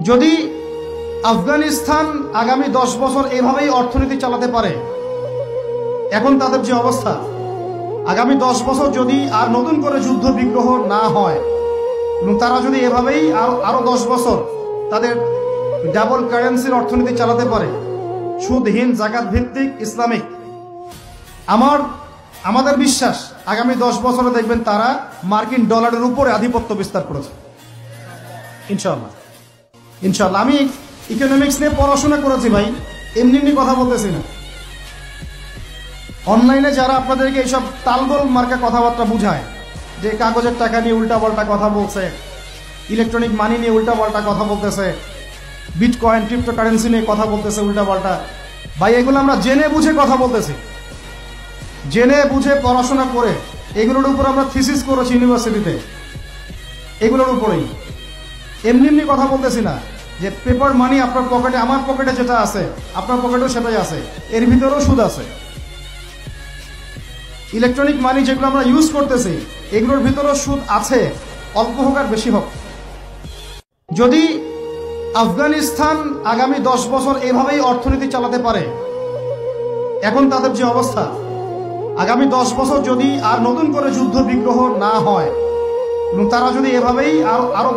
যদি আফগানিস্তান আগামী 10 বছর এভাবেই অর্থনীতি চালাতে পারে, এখন তাদের যে অবস্থা, আগামী 10 বছর যদি আর নতুন করে যুদ্ধ বিগ্রহ না হয় এবং তারা যদি এভাবেই আরো 10 বছর তাদের ডাবল কারেন্সির অর্থনীতি চালাতে পারে, সুদহীন জাকাত ভিত্তিক ইসলামিক, আমাদের বিশ্বাস আগামী 10 বছরে দেখবেন তারা মার্কিন ডলারের উপরে আধিপত্য বিস্তার করেছে ইনশাআল্লাহ। ইনশাআল্লাহ। আমি ইকোনমিক্স নিয়ে পড়াশোনা করেছি ভাই, এমনি কথা বলতেছি না। অনলাইনে যারা আপনাদেরকে এইসব তালগোল মার্কা কথাবার্তা বুঝায়, যে কাগজের টাকা নিয়ে উল্টাপাল্টা কথা বলছে, ইলেকট্রনিক মানি নিয়ে উল্টাপাল্টা কথা বলতেছে, বিটকয়েন ক্রিপ্টোকারেন্সি নিয়ে কথা বলতেছে উল্টাপাল্টা, ভাই এগুলো আমরা জেনে বুঝে কথা বলতেছি, জেনে বুঝে পড়াশোনা করে এগুলোর উপর আমরা থিসিস করেছি ইউনিভার্সিটিতে, এগুলোর উপরেই। এমনি কথা বলতেছি না যে পেপার মানি আপনার পকেটে, আমার পকেটে যেটা আছে আপনার পকেটেও সেটাই আছে, এর ভিতরেও সুদ আছে। ইলেকট্রনিক মানি যেগুলো আমরা ইউজ করতেছি এগুলোর ভিতরেও সুদ আছে, অল্প হোক আর বেশি হোক। যদি আফগানিস্তান আগামী 10 বছর এভাবেই অর্থনীতি চালাতে পারে, এখন তাদের যে অবস্থা, আগামী 10 বছর যদি আর নতুন করে যুদ্ধ বিগ্রহ না হয় এবং তারা যদি এভাবেই আরো